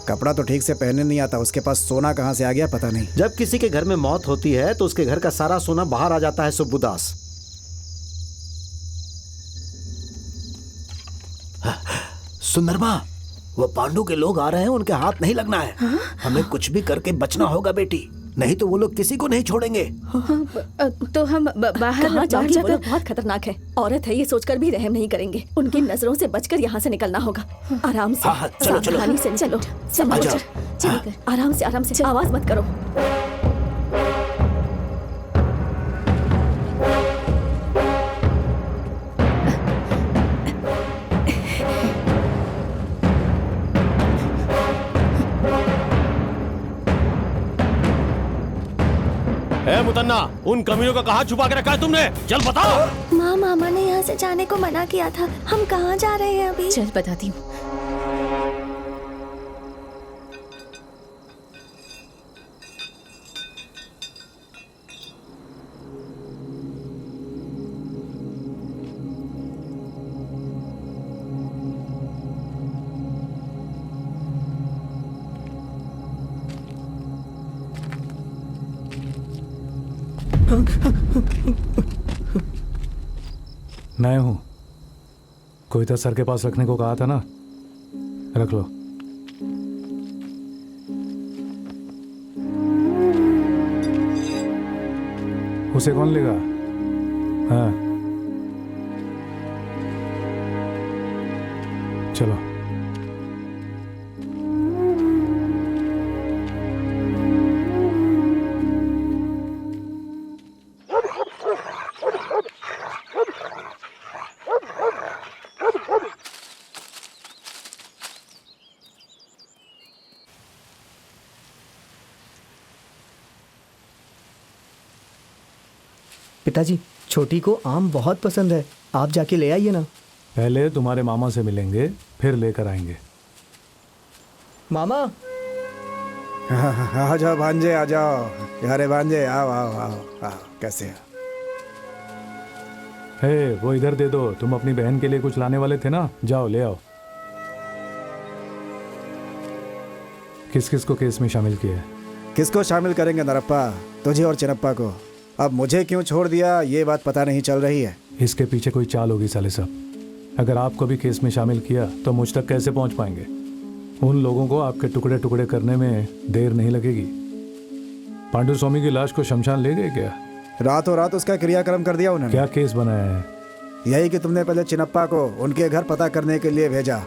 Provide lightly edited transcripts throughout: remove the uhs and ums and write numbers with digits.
कपड़ा तो ठीक से पहनने नहीं आता, उसके पास सोना कहाँ से आ गया पता नहीं। जब किसी के घर में मौत होती है तो उसके घर का सारा सोना बाहर आ जाता है सुब्बुदास। सुंदरमा, वो पांडु के लोग आ रहे हैं, उनके हाथ नहीं लगना है। हमें कुछ भी करके बचना होगा बेटी, नहीं तो वो लोग किसी को नहीं छोड़ेंगे। तो हम बाहर जाके वो लोग बहुत खतरनाक है। औरत है ये सोचकर भी रहम नहीं करेंगे। उनकी नजरों से बचकर यहाँ से निकलना होगा। आराम से, सावधानी से चलो। आराम से आवाज मत करो। मुतन्ना, उन कमीनों को कहाँ छुपा के रखा है तुमने? चल बताओ। माँ, मामा ने यहाँ से जाने को मना किया था। हम कहाँ जा रहे हैं अभी? चल बताती हूँ। मैं हूं। कोई तो सर के पास रखने को कहा था ना, रख लो। उसे कौन लेगा? हाँ चलो। पिताजी, छोटी को आम बहुत पसंद है, आप जाके ले आइए ना। पहले तुम्हारे मामा से मिलेंगे, फिर लेकर आएंगे। मामा। आ जाओ भांजे, आ जाओ। अरे भांजे, आओ आओ आओ आओ। कैसे हो? हे, वो इधर दे दो। तुम अपनी बहन के लिए कुछ लाने वाले थे ना, जाओ ले आओ। किस किस को केस में शामिल किया है? किसको शामिल करेंगे नरप्पा? तुझे और चिनप्पा को। अब मुझे क्यों छोड़ दिया ये बात पता नहीं चल रही है। इसके पीछे कोई चाल होगी साले साहब। अगर आपको भी केस में शामिल किया तो मुझ तक कैसे पहुंच पाएंगे? उन लोगों को आपके टुकड़े टुकड़े करने में देर नहीं लगेगी। पांडु स्वामी की लाश को शमशान ले गए क्या? रातों रात उसका क्रियाक्रम कर दिया उन्होंने। क्या केस बनाया है? यही कि तुमने पहले चिनप्पा को उनके घर पता करने के लिए भेजा,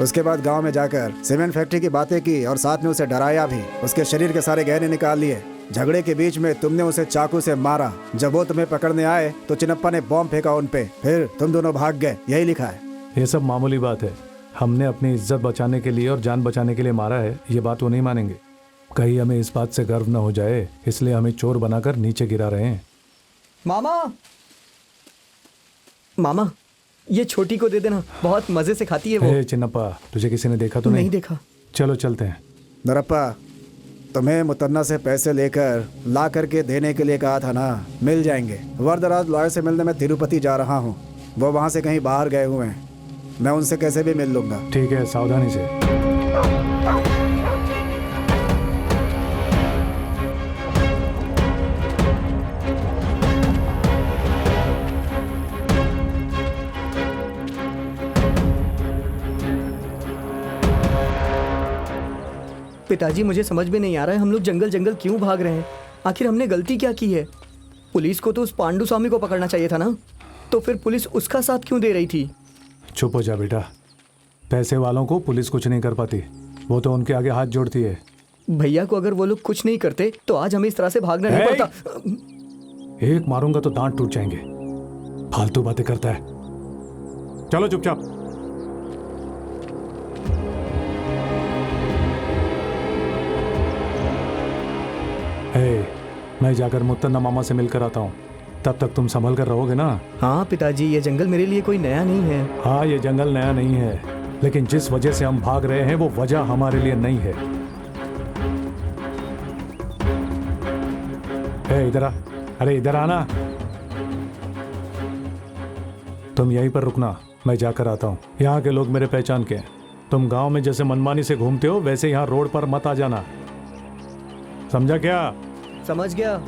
उसके बाद गांव में जाकर सीमेंट फैक्ट्री की बातें की और साथ में उसे डराया भी। उसके शरीर के सारे गहने निकाल लिए। झगड़े के बीच में तुमने उसे चाकू से मारा। जब वो तुम्हें पकड़ने आए तो चिनप्पा ने बॉम्ब फेंका उन पे, फिर तुम दोनों भाग गए। यही लिखा है। ये सब मामूली बात है। हमने अपनी इज्जत बचाने के लिए और जान बचाने के लिए मारा है, ये बात वो नहीं मानेंगे। कहीं हमें इस बात से गर्व न हो जाए, इसलिए हमें चोर बनाकर नीचे गिरा रहे हैं। मामा, मामा, ये छोटी को दे देना, बहुत मजे से खाती है वो। चिन्नप्पा, तुझे किसी ने देखा तो नहीं देखा। चलो चलते हैं। नरप्पा, तुम्हें मुतन्ना से पैसे लेकर ला करके देने के लिए कहा था ना, मिल जाएंगे। वरदराज लॉयर से मिलने मैं तिरुपति जा रहा हूँ, वो वहाँ से कहीं बाहर गए हुए हैं। मैं उनसे कैसे भी मिल लूँगा। ठीक है, सावधानी से। पिताजी, मुझे समझ में नहीं आ रहा है, हम लोग जंगल जंगल क्यों भाग रहे हैं? आखिर हमने गलती क्या की है? पुलिस को तो उस पांडु स्वामी को पकड़ना चाहिए था ना, तो फिर पुलिस उसका साथ क्यों दे रही थी? चुप हो जा बेटा। पैसे वालों को पुलिस कुछ नहीं कर पाती, वो तो उनके आगे हाथ जोड़ती है। भैया को अगर वो लोग कुछ नहीं करते तो आज हमें इस तरह से भागना नहीं पड़ता। एक मारूंगा तो दांत टूट जाएंगे। फालतू बातें करता है। चलो चुपचाप। मैं जाकर मुत्तन्ना मामा से मिलकर आता हूँ, तब तक तुम संभल कर रहोगे ना? हाँ पिताजी, ये जंगल मेरे लिए कोई नया नहीं है। हाँ, ये जंगल नया नहीं है, लेकिन जिस वजह से हम भाग रहे हैं वो वजह हमारे लिए नहीं है। इधर आ। अरे इधर आना। तुम यहीं पर रुकना, मैं जाकर आता हूँ। यहाँ के लोग मेरे पहचान के हैं, तुम गांव में जैसे मनमानी से घूमते हो वैसे यहाँ रोड पर मत आ जाना, समझा क्या? समझ गया।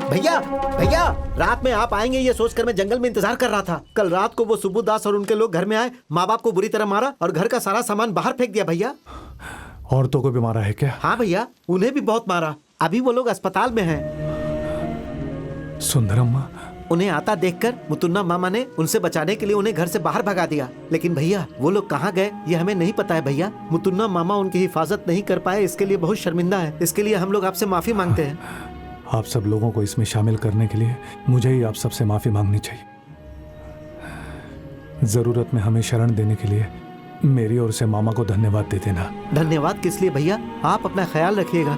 भैया भैया, रात में आप आएंगे ये सोचकर मैं जंगल में इंतजार कर रहा था। कल रात को वो सुब्बू दास और उनके लोग घर में आए, माँ बाप को बुरी तरह मारा और घर का सारा सामान बाहर फेंक दिया भैया। औरतों को भी मारा है क्या? हाँ भैया, उन्हें भी बहुत मारा। अभी वो लोग अस्पताल में हैं। सुंदरम्मा, उन्हें आता देखकर मुतुन्ना मामा ने उनसे बचाने के लिए उन्हें घर से बाहर भगा दिया। लेकिन भैया वो लोग कहाँ गए ये हमें नहीं पता है भैया। मुतुन्ना मामा उनकी हिफाजत नहीं कर पाए, इसके लिए बहुत शर्मिंदा है। इसके लिए हम लोग आपसे माफी मांगते हैं। आप सब लोगों को इसमें शामिल करने के लिए मुझे ही आप सबसे माफी मांगनी चाहिए। जरूरत में हमें शरण देने के लिए मेरी ओर से मामा को धन्यवाद दे देना। धन्यवाद किस लिए भैया, आप अपना ख्याल रखिएगा।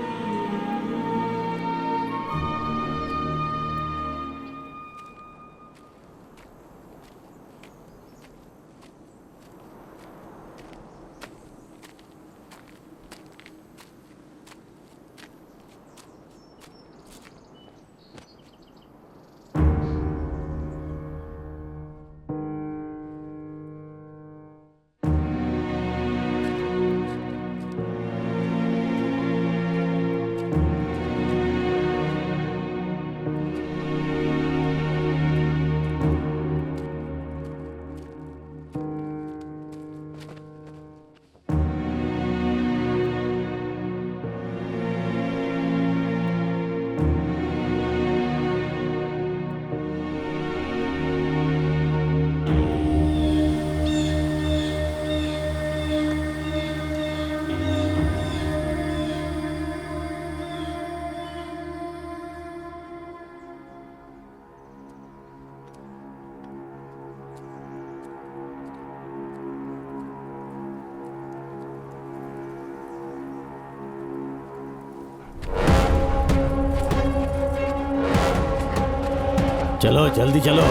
चलो जल्दी चलो।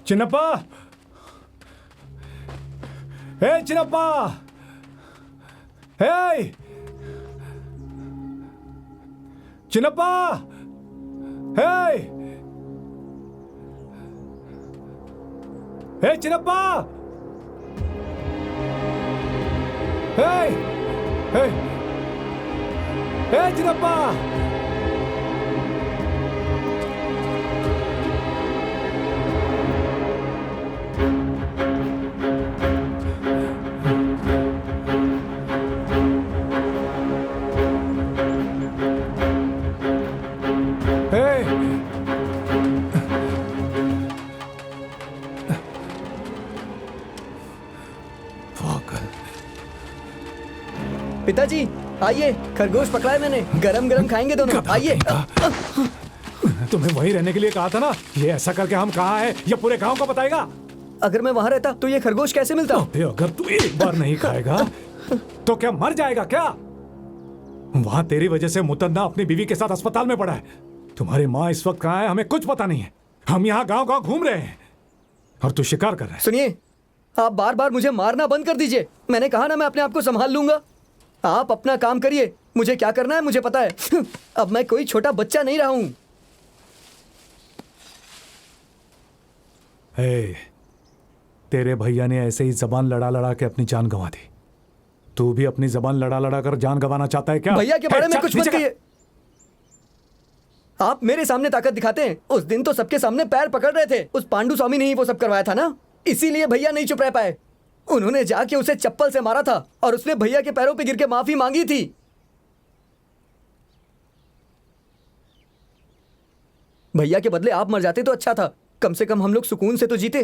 चिन्नप्पा, हे चिन्नप्पा, हे चिन्नप्पा, हे हे चिन्नप्पा, हे हे हे चिन्नप्पा, पिताजी आइए, खरगोश पकड़ा है मैंने, गरम गरम खाएंगे दोनों, आइए। तुम्हें वही रहने के लिए कहा था ना। ये ऐसा करके हम कहाँ हैं ये पूरे गांव को बताएगा। अगर मैं वहां रहता तो ये खरगोश कैसे मिलता? अगर तू एक बार नहीं खाएगा तो क्या मर जाएगा क्या? वहां तेरी वजह से मुतन्ना अपनी बीवी के साथ अस्पताल में पड़ा है। तुम्हारी माँ इस वक्त कहाँ है हमें कुछ पता नहीं है। हम यहाँ गांव गांव घूम रहे हैं और तू शिकार कर रहा है। सुनिए, आप बार बार मुझे मारना बंद कर दीजिए। मैंने कहा ना मैं अपने आप को संभाल लूंगा। आप अपना काम करिए, मुझे क्या करना है मुझे पता है। अब मैं कोई छोटा बच्चा नहीं रहा हूं। तेरे भैया ने ऐसे ही जबान लड़ा लड़ा के अपनी जान गंवा दी। तू भी अपनी जबान लड़ा लड़ा कर जान गंवाना चाहता है क्या? भैया के बारे में कुछ मत कहिए। आप मेरे सामने ताकत दिखाते हैं। उस दिन तो सबके सामने पैर पकड़ रहे थे। उस पांडु स्वामी ने ही वो सब करवाया था ना, इसीलिए भैया नहीं चुप रह पाए। उन्होंने जाके उसे चप्पल से मारा था और उसने भैया के पैरों पे गिर के माफी मांगी थी। भैया के बदले आप मर जाते तो अच्छा था। कम से कम हम लोग सुकून से तो जीते।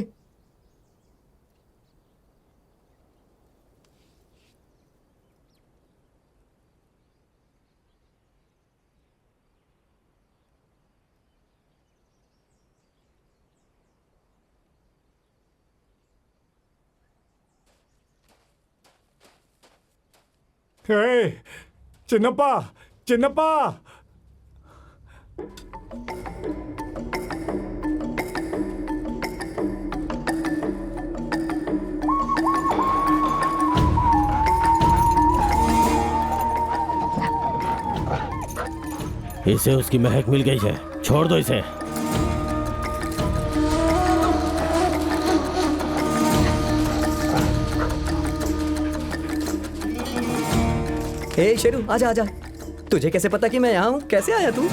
चिन्नप्पा चिन्नप्पा इसे उसकी महक मिल गई है, छोड़ दो इसे। हे शेरू, आजा आजा। तुझे कैसे पता कि मैं यहाँ हूँ? कैसे आया तू?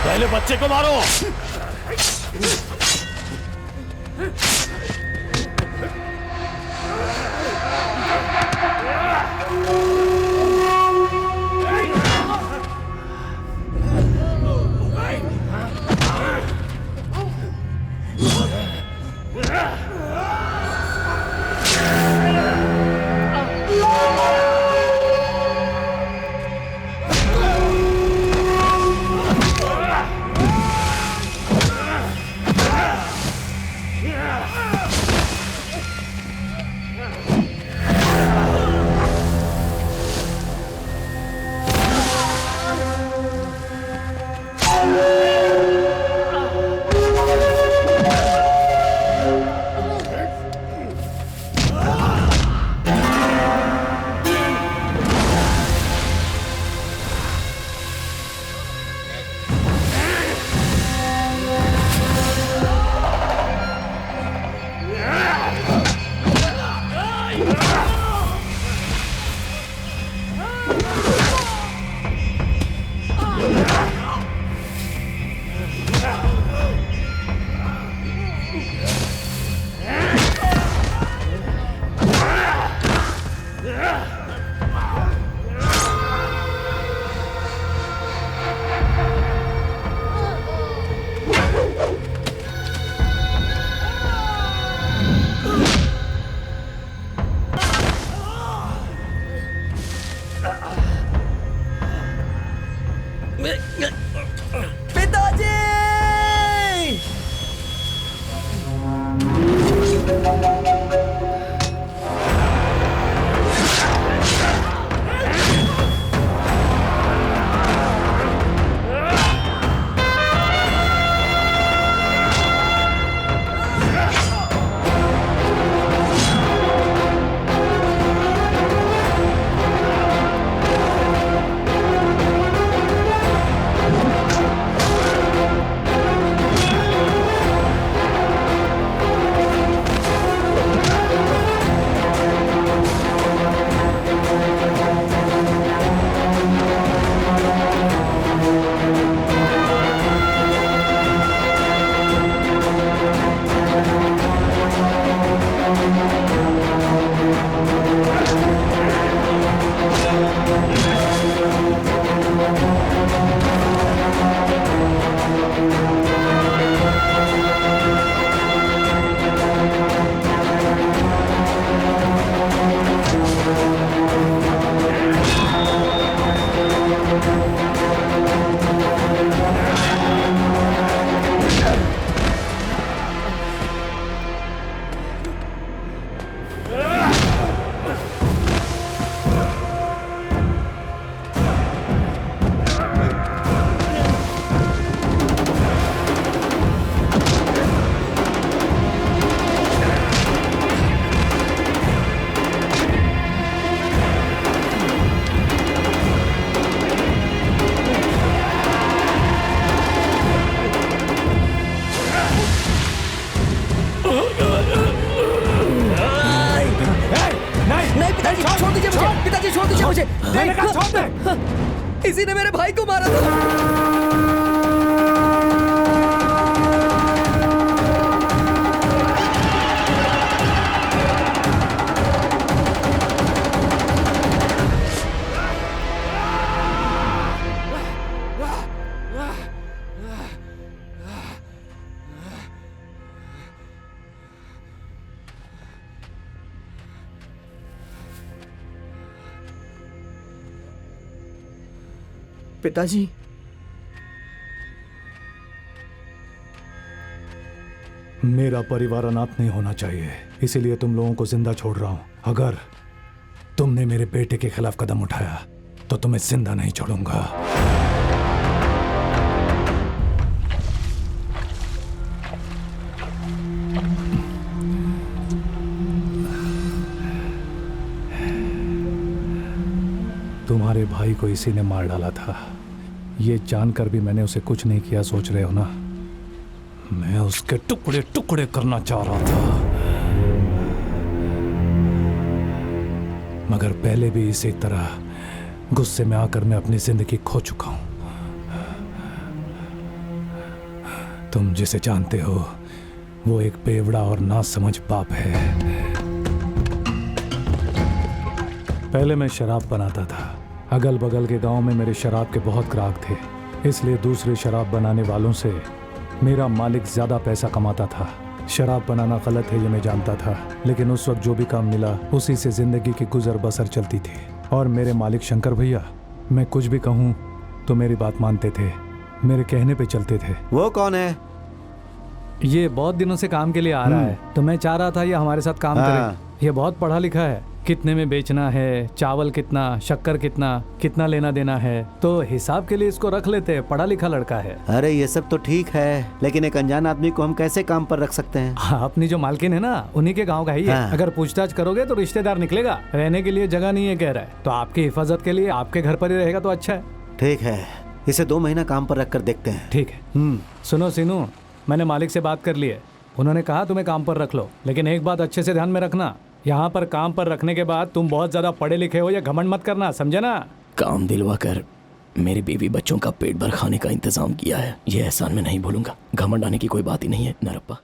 पहले बच्चे को मारो। छोड़ दीजिए मुझे। मैंने कहा छोड़ दे। इसी ने मेरे भाई को मारा था। पिताजी, मेरा परिवार अनाथ नहीं होना चाहिए, इसीलिए तुम लोगों को जिंदा छोड़ रहा हूं। अगर तुमने मेरे बेटे के खिलाफ कदम उठाया तो तुम्हें जिंदा नहीं छोड़ूंगा। तुम्हारे भाई को इसी ने मार डाला था, ये जानकर भी मैंने उसे कुछ नहीं किया। सोच रहे हो ना, मैं उसके टुकड़े टुकड़े करना चाह रहा था, मगर पहले भी इसी तरह गुस्से में आकर मैं अपनी जिंदगी खो चुका हूं। तुम जिसे जानते हो वो एक बेवड़ा और नासमझ बाप है। पहले मैं शराब बनाता था, अगल बगल के गांव में मेरे शराब के बहुत ग्राहक थे, इसलिए दूसरे शराब बनाने वालों से मेरा मालिक ज्यादा पैसा कमाता था। शराब बनाना गलत है ये मैं जानता था, लेकिन उस वक्त जो भी काम मिला उसी से जिंदगी की गुजर बसर चलती थी। और मेरे मालिक शंकर भैया, मैं कुछ भी कहूँ तो मेरी बात मानते थे, मेरे कहने पे चलते थे। वो कौन है? ये बहुत दिनों से काम के लिए आ रहा है, तो मैं चाह रहा था ये हमारे साथ काम करे। ये बहुत पढ़ा लिखा है, कितने में बेचना है, चावल कितना, शक्कर कितना, कितना लेना देना है, तो हिसाब के लिए इसको रख लेते हैं। पढ़ा लिखा लड़का है। अरे ये सब तो ठीक है, लेकिन एक अनजान आदमी को हम कैसे काम पर रख सकते हैं? अपनी जो मालकिन है ना, उन्हीं के गांव का ही है। अगर पूछताछ करोगे तो रिश्तेदार निकलेगा। रहने के लिए जगह नहीं है कह रहा है, तो आपकी हिफाजत के लिए आपके घर पर ही रहेगा तो अच्छा है। ठीक है, इसे 2 महीना काम पर रख कर देखते हैं। ठीक है। सुनो सीनू, मैंने मालिक से बात कर ली है, उन्होंने कहा तुम्हें काम पर रख लो, लेकिन एक बात अच्छे से ध्यान में रखना, यहाँ पर काम पर रखने के बाद तुम बहुत ज्यादा पढ़े लिखे हो या घमंड मत करना, समझे ना? काम दिलवा कर मेरी बीवी बच्चों का पेट भर खाने का इंतजाम किया है, ये एहसान मैं नहीं भूलूंगा। घमंड आने की कोई बात ही नहीं है नरप्पा।